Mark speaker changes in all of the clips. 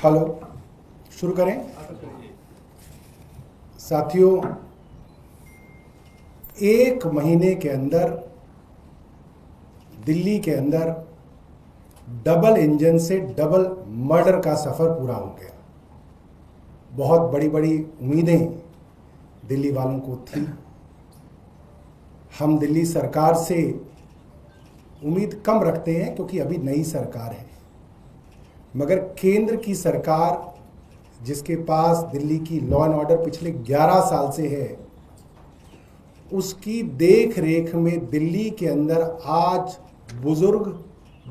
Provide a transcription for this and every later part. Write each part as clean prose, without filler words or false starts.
Speaker 1: Hello, शुरू करें। साथियों, एक महीने के अंदर दिल्ली के अंदर डबल इंजन से डबल मर्डर का सफर पूरा हो गया। बहुत बड़ी बड़ी उम्मीदें दिल्ली वालों को थी। हम दिल्ली सरकार से उम्मीद कम रखते हैं क्योंकि अभी नई सरकार है, मगर केंद्र की सरकार जिसके पास दिल्ली की लॉ एंड ऑर्डर पिछले 11 साल से है, उसकी देख रेख में दिल्ली के अंदर आज बुजुर्ग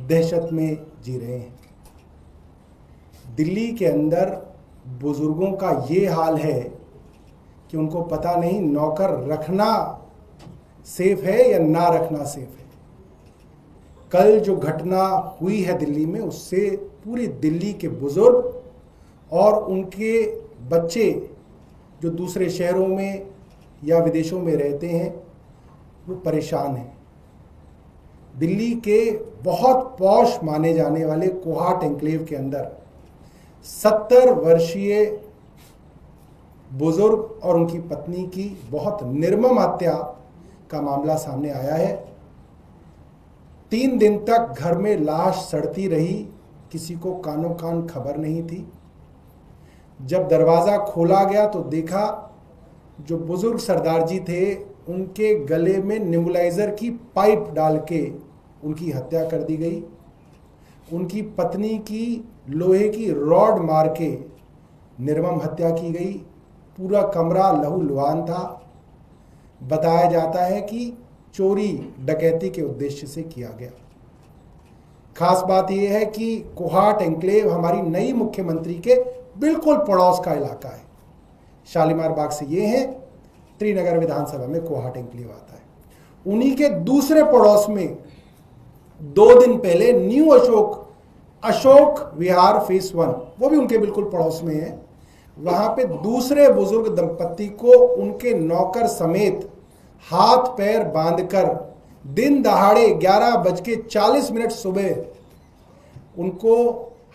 Speaker 1: दहशत में जी रहे हैं। दिल्ली के अंदर बुजुर्गों का ये हाल है कि उनको पता नहीं नौकर रखना सेफ है या ना रखना सेफ है। कल जो घटना हुई है दिल्ली में, उससे पूरी दिल्ली के बुजुर्ग और उनके बच्चे जो दूसरे शहरों में या विदेशों में रहते हैं वो परेशान हैं। दिल्ली के बहुत पॉश माने जाने वाले कोहाट एन्क्लेव के अंदर 70 वर्षीय बुजुर्ग और उनकी पत्नी की बहुत निर्मम हत्या का मामला सामने आया है। 3 दिन तक घर में लाश सड़ती रही, किसी को कानों कान खबर नहीं थी। जब दरवाज़ा खोला गया तो देखा जो बुजुर्ग सरदार जी थे, उनके गले में नेबुलाइजर की पाइप डाल के उनकी हत्या कर दी गई। उनकी पत्नी की लोहे की रॉड मार के निर्मम हत्या की गई। पूरा कमरा लहूलुहान था। बताया जाता है कि चोरी डकैती के उद्देश्य से किया गया। खास बात यह है कि कोहाट एन्क्लेव हमारी नई मुख्यमंत्री के बिल्कुल पड़ोस का इलाका है। शालीमार बाग से ये है, त्रिनगर विधानसभा में कोहाट एन्क्लेव आता है। उन्हीं के दूसरे पड़ोस में 2 दिन पहले न्यू अशोक विहार फेस 1, वो भी उनके बिल्कुल पड़ोस में है। वहां पे दूसरे बुजुर्ग दंपत्ति को उनके नौकर समेत हाथ पैर बांधकर दिन दहाड़े 11:40 सुबह उनको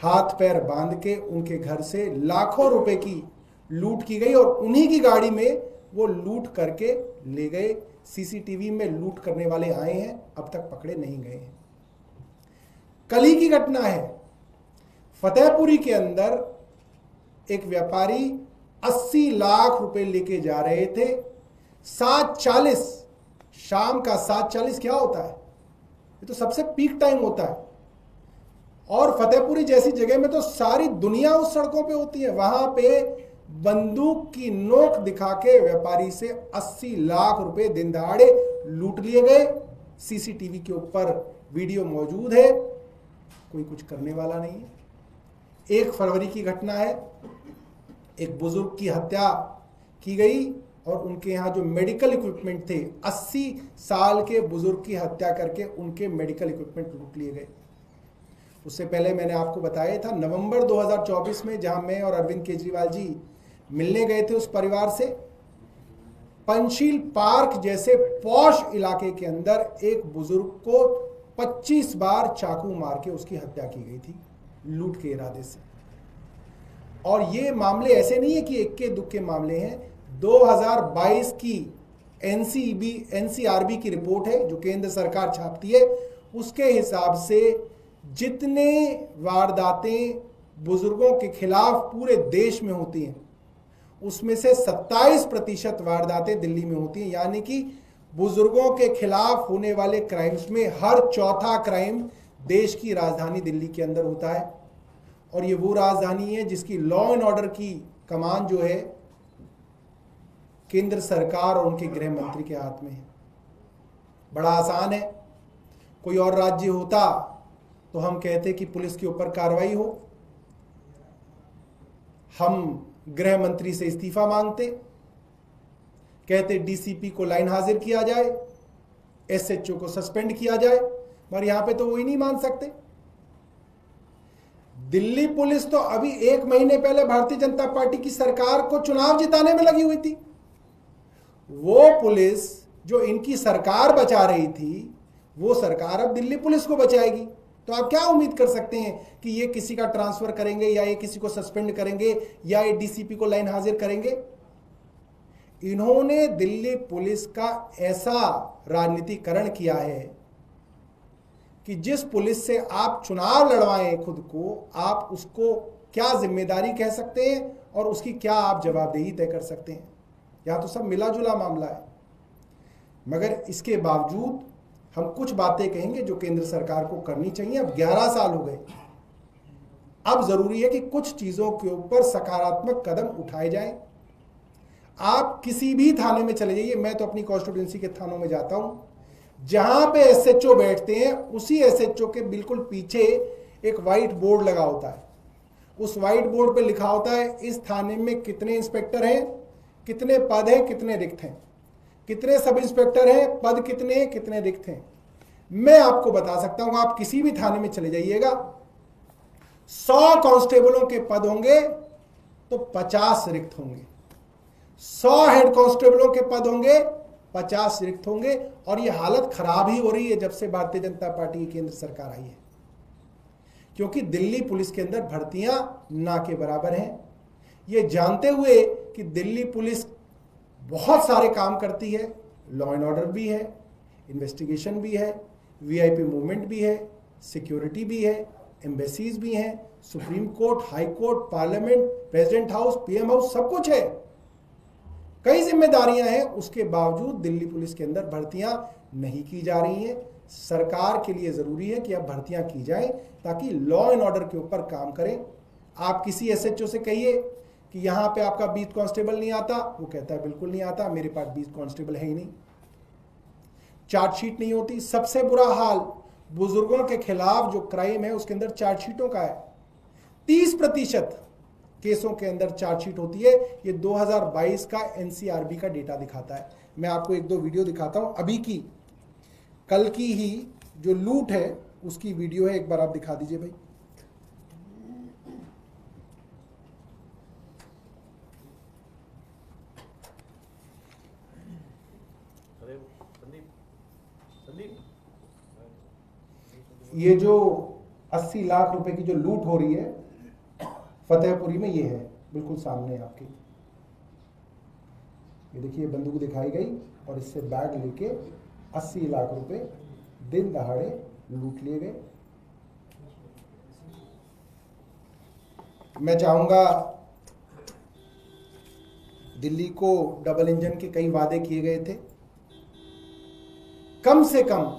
Speaker 1: हाथ पैर बांध के उनके घर से लाखों रुपए की लूट की गई और उन्हीं की गाड़ी में वो लूट करके ले गए। सीसीटीवी में लूट करने वाले आए हैं, अब तक पकड़े नहीं गए हैं। कल ही की घटना है, फतेहपुरी के अंदर एक व्यापारी 80 लाख रुपए लेके जा रहे थे। 7:40 शाम का 7:40 क्या होता है? ये तो सबसे पीक टाइम होता है। और फतेहपुरी जैसी जगह में तो सारी दुनिया उस सड़कों पे होती है। वहां पे बंदूक की नोक दिखा के व्यापारी से 80 लाख रुपए दिन दहाड़े लूट लिए गए। सीसीटीवी के ऊपर वीडियो मौजूद है, कोई कुछ करने वाला नहीं है। 1 फरवरी की घटना है, एक बुजुर्ग की हत्या की गई और उनके यहाँ जो मेडिकल इक्विपमेंट थे, 80 साल के बुजुर्ग की हत्या करके उनके मेडिकल इक्विपमेंट लूट लिए गए। उससे पहले मैंने आपको बताया था नवंबर 2024 में, जहां मैं और अरविंद केजरीवाल जी मिलने गए थे उस परिवार से, पंचशील पार्क जैसे पॉश इलाके के अंदर एक बुजुर्ग को 25 बार चाकू मार के उसकी हत्या की गई थी, लूट के इरादे से। और ये मामले ऐसे नहीं है कि इक्के दुक्के मामले हैं। 2022 की एनसीआरबी की रिपोर्ट है जो केंद्र सरकार छापती है, उसके हिसाब से जितने वारदातें बुजुर्गों के खिलाफ पूरे देश में होती हैं, उसमें से 27% वारदातें दिल्ली में होती हैं। यानी कि बुजुर्गों के खिलाफ होने वाले क्राइम्स में हर चौथा क्राइम देश की राजधानी दिल्ली के अंदर होता है। और ये वो राजधानी है जिसकी लॉ एंड ऑर्डर की कमान जो है केंद्र सरकार और उनके गृह मंत्री के हाथ में है। बड़ा आसान है, कोई और राज्य होता तो हम कहते कि पुलिस के ऊपर कार्रवाई हो, हम गृह मंत्री से इस्तीफा मांगते, कहते डीसीपी को लाइन हाजिर किया जाए, एसएचओ को सस्पेंड किया जाए, मगर यहां पे तो वो ही नहीं मान सकते। दिल्ली पुलिस तो अभी 1 महीने पहले भारतीय जनता पार्टी की सरकार को चुनाव जिताने में लगी हुई थी। वो पुलिस जो इनकी सरकार बचा रही थी, वो सरकार अब दिल्ली पुलिस को बचाएगी। तो आप क्या उम्मीद कर सकते हैं कि ये किसी का ट्रांसफर करेंगे या ये किसी को सस्पेंड करेंगे या ये डीसीपी को लाइन हाजिर करेंगे? इन्होंने दिल्ली पुलिस का ऐसा राजनीतिकरण किया है कि जिस पुलिस से आप चुनाव लड़वाएं खुद को, आप उसको क्या जिम्मेदारी कह सकते हैं और उसकी क्या आप जवाबदेही तय कर सकते हैं? यहां तो सब मिला जुला मामला है। मगर इसके बावजूद हम कुछ बातें कहेंगे जो केंद्र सरकार को करनी चाहिए। अब 11 साल हो गए, अब जरूरी है कि कुछ चीजों के ऊपर सकारात्मक कदम उठाए जाएं। आप किसी भी थाने में चले जाइए, मैं तो अपनी कॉन्स्टिट्यूंसी के थानों में जाता हूं, जहां पे एसएचओ बैठते हैं उसी एसएचओ के बिल्कुल पीछे एक व्हाइट बोर्ड लगा होता है। उस व्हाइट बोर्ड पे लिखा होता है इस थाने में कितने इंस्पेक्टर हैं, कितने पद हैं, कितने रिक्त हैं, कितने सब इंस्पेक्टर हैं, पद कितने हैं, कितने रिक्त हैं। मैं आपको बता सकता हूं, आप किसी भी थाने में चले जाइएगा, 100 कांस्टेबलों के पद होंगे तो 50 रिक्त होंगे, 100 हेड कांस्टेबलों के पद होंगे 50 रिक्त होंगे। और यह हालत खराब ही हो रही है जब से भारतीय जनता पार्टी की केंद्र सरकार आई है, क्योंकि दिल्ली पुलिस के अंदर भर्तियां ना के बराबर हैं। ये जानते हुए कि दिल्ली पुलिस बहुत सारे काम करती है, लॉ एंड ऑर्डर भी है, इन्वेस्टिगेशन भी है, वीआईपी मूवमेंट भी है, सिक्योरिटी भी है, एम्बेसीज भी हैं, supreme court, high court, parliament, president house, PM house, सब कुछ है, कई जिम्मेदारियां हैं। उसके बावजूद दिल्ली पुलिस के अंदर भर्तियां नहीं की जा रही हैं। सरकार के लिए जरूरी है कि अब भर्तियां की जाएं ताकि लॉ एंड ऑर्डर के ऊपर काम करें। आप किसी एसएचओ से कहिए कि यहां पे आपका 20 कांस्टेबल नहीं आता, वो कहता है बिल्कुल नहीं आता, मेरे पास 20 कांस्टेबल है ही नहीं। चार्जशीट नहीं होती। सबसे बुरा हाल बुजुर्गों के खिलाफ जो क्राइम है उसके अंदर चार्जशीटों का है। 30% केसों के अंदर चार्जशीट होती है। ये 2022 का एनसीआरबी का डेटा दिखाता है। मैं आपको एक दो वीडियो दिखाता हूं, अभी की कल की ही जो लूट है उसकी वीडियो है, एक बार आप दिखा दीजिए भाई। ये जो 80 लाख रुपए की जो लूट हो रही है फतेहपुरी में, ये है बिल्कुल सामने आपके। ये देखिए बंदूक दिखाई गई और इससे बैग लेके 80 लाख रुपए दिन दहाड़े लूट लिए गए। मैं चाहूंगा, दिल्ली को डबल इंजन के कई वादे किए गए थे, कम से कम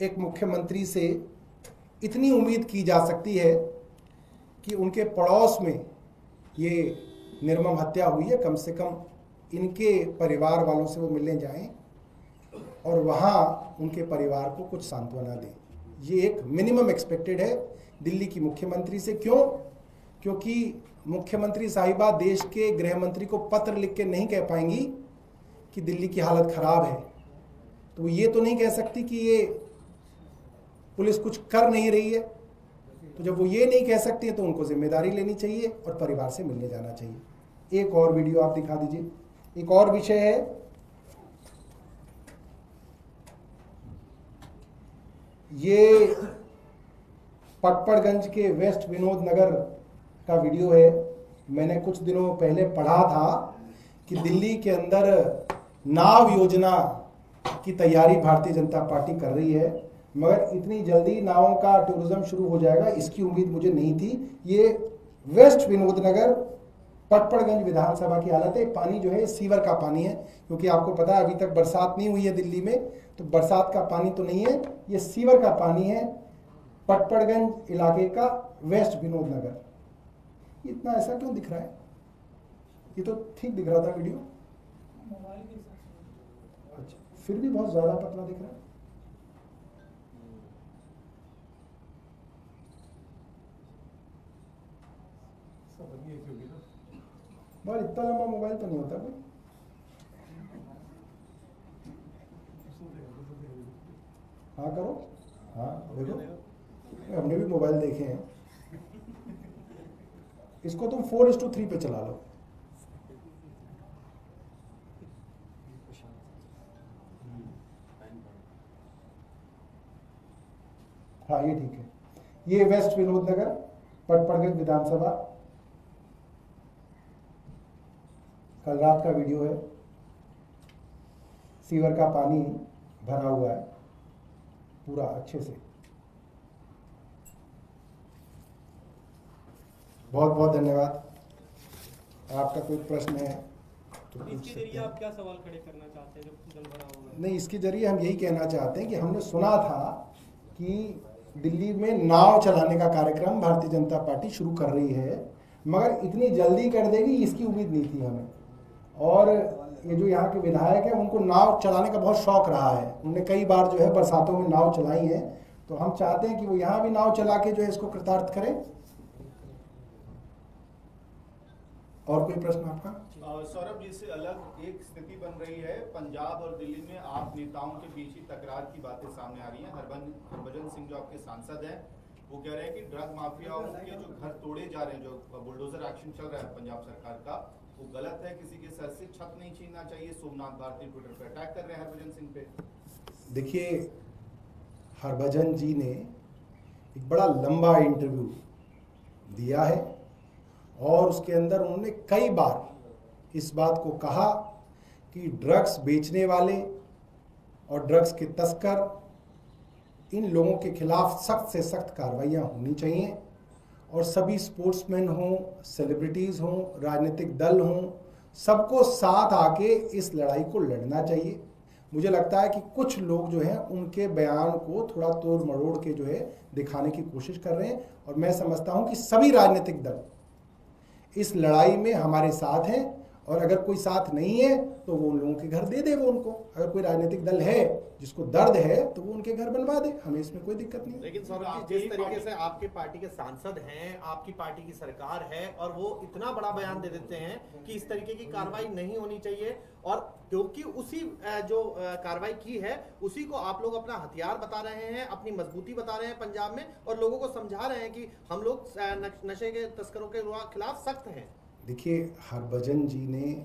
Speaker 1: एक मुख्यमंत्री से इतनी उम्मीद की जा सकती है कि उनके पड़ोस में ये निर्मम हत्या हुई है, कम से कम इनके परिवार वालों से वो मिलने जाएं और वहाँ उनके परिवार को कुछ सांत्वना दें। ये एक मिनिमम एक्सपेक्टेड है दिल्ली की मुख्यमंत्री से। क्यों? क्योंकि मुख्यमंत्री साहिबा देश के गृह मंत्री को पत्र लिख के नहीं कह पाएंगी कि दिल्ली की हालत खराब है, तो वो ये तो नहीं कह सकती कि ये पुलिस कुछ कर नहीं रही है। तो जब वो ये नहीं कह सकती है तो उनको जिम्मेदारी लेनी चाहिए और परिवार से मिलने जाना चाहिए। एक और वीडियो आप दिखा दीजिए। एक और विषय है, ये पटपड़गंज के वेस्ट विनोद नगर का वीडियो है। मैंने कुछ दिनों पहले पढ़ा था कि दिल्ली के अंदर नाव योजना की तैयारी भारतीय जनता पार्टी कर रही है, मगर इतनी जल्दी नावों का टूरिज्म शुरू हो जाएगा इसकी उम्मीद मुझे नहीं थी। ये वेस्ट विनोद नगर पटपड़गंज विधानसभा की हालत है। पानी जो है सीवर का पानी है, क्योंकि आपको पता है अभी तक बरसात नहीं हुई है दिल्ली में, तो बरसात का पानी तो नहीं है, ये सीवर का पानी है पटपड़गंज इलाके का वेस्ट विनोद नगर। इतना ऐसा क्यों दिख रहा है? ये तो ठीक दिख रहा था वीडियो। अच्छा, फिर भी बहुत ज्यादा पतला दिख रहा है। बहुत इतना लंबा मोबाइल तो नहीं होता कोई। हाँ करो, हाँ देखो, हमने भी मोबाइल देखे हैं। इसको तुम 4:3 पे चला लो। हाँ ये ठीक है। ये वेस्ट विनोद नगर पटपड़गंज विधानसभा, कल रात का वीडियो है। सीवर का पानी भरा हुआ है पूरा अच्छे से। बहुत बहुत धन्यवाद। आपका कोई प्रश्न है तो
Speaker 2: इसके जरिए आप क्या सवाल खड़े करना चाहते हैं जब जल भरा हुआ है?
Speaker 1: नहीं, इसके जरिए हम यही कहना चाहते हैं कि हमने सुना था कि दिल्ली में नाव चलाने का कार्यक्रम भारतीय जनता पार्टी शुरू कर रही है, मगर इतनी जल्दी कर देगी इसकी उम्मीद नहीं थी हमें। और ये जो यहाँ के विधायक हैं उनको नाव चलाने का बहुत शौक रहा है, उन्होंने कई बार जो है बरसातों में नाव चलाई है, तो हम चाहते हैं कि वो यहाँ भी नाव चला के जो है इसको कृतार्थ करें। और कोई प्रश्न आपका?
Speaker 3: सौरभ जी से अलग एक स्थिति बन रही है, पंजाब और दिल्ली में आप नेताओं के बीच ही तकरार की बातें सामने आ रही हैं। हरभजन सिंह जो आपके सांसद हैं वो कह रहे हैं कि ड्रग माफियाओं के जो घर तोड़े जा रहे हैं, जो बुलडोजर एक्शन चल रहा है पंजाब सरकार का, वो गलत है, किसी के सर से छत नहीं छीनना चाहिए। सोमनाथ भारती ट्विटर पे अटैक कर रहे हैं हरभजन सिंह पे।
Speaker 1: देखिए, हरभजन जी ने एक बड़ा लंबा इंटरव्यू दिया है और उसके अंदर उन्होंने कई बार इस बात को कहा कि ड्रग्स बेचने वाले और ड्रग्स के तस्कर, इन लोगों के खिलाफ सख्त से सख्त कार्रवाइयाँ होनी चाहिए और सभी स्पोर्ट्समैन हों, सेलिब्रिटीज़ हों, राजनीतिक दल हों, सबको साथ आके इस लड़ाई को लड़ना चाहिए। मुझे लगता है कि कुछ लोग जो हैं उनके बयान को थोड़ा तोड़ मरोड़ के जो है दिखाने की कोशिश कर रहे हैं, और मैं समझता हूं कि सभी राजनीतिक दल इस लड़ाई में हमारे साथ हैं, और अगर कोई साथ नहीं है तो वो उन लोगों के घर दे दे वो उनको। अगर कोई राजनीतिक दल है जिसको दर्द है तो वो उनके घर बनवा दे, हमें इसमें कोई दिक्कत नहीं।
Speaker 4: लेकिन सौरभ जी, जिस तरीके से आपकी पार्टी के सांसद हैं, आपकी पार्टी की सरकार है, और वो इतना बड़ा बयान दे देते हैं कि इस तरीके की कार्रवाई नहीं होनी चाहिए, और क्योंकि उसी जो कार्रवाई की है उसी को आप लोग अपना हथियार बता रहे हैं, अपनी मजबूती बता रहे हैं पंजाब में, और लोगों को समझा रहे हैं कि हम लोग नशे के तस्करों के खिलाफ सख्त हैं।
Speaker 1: देखिए, हरभजन जी ने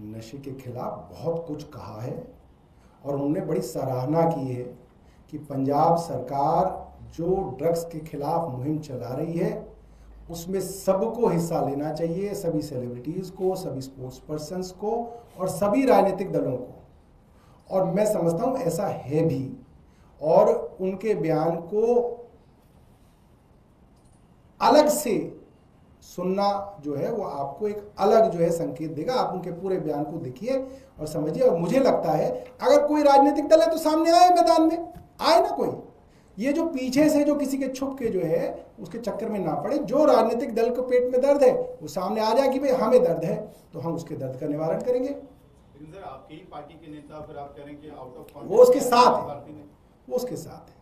Speaker 1: नशे के खिलाफ बहुत कुछ कहा है और उन्होंने बड़ी सराहना की है कि पंजाब सरकार जो ड्रग्स के खिलाफ मुहिम चला रही है उसमें सबको हिस्सा लेना चाहिए, सभी सेलिब्रिटीज़ को, सभी स्पोर्ट्स पर्सन्स को और सभी राजनीतिक दलों को। और मैं समझता हूँ ऐसा है भी, और उनके बयान को अलग से सुनना जो है वो आपको एक अलग जो है संकेत देगा। आप उनके पूरे बयान को देखिए और समझिए, और मुझे लगता है अगर कोई राजनीतिक दल है तो सामने आए, मैदान में आए ना कोई। ये जो पीछे से जो किसी के छुप के जो है उसके चक्कर में ना पड़े। जो राजनीतिक दल को पेट में दर्द है वो सामने आ जाए कि भाई हमें दर्द है, तो हम उसके दर्द का निवारण करेंगे।
Speaker 3: लेकिन सर, आपकी ही पार्टी के नेता फिर आप कह रहे हैं कि आउट ऑफ
Speaker 1: वो उसके साथ है, वो उसके साथ है,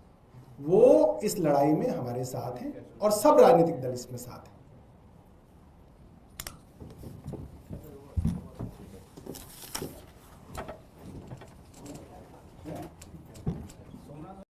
Speaker 1: वो इस लड़ाई में हमारे साथ हैं और सब राजनीतिक दल इसमें साथ हैं।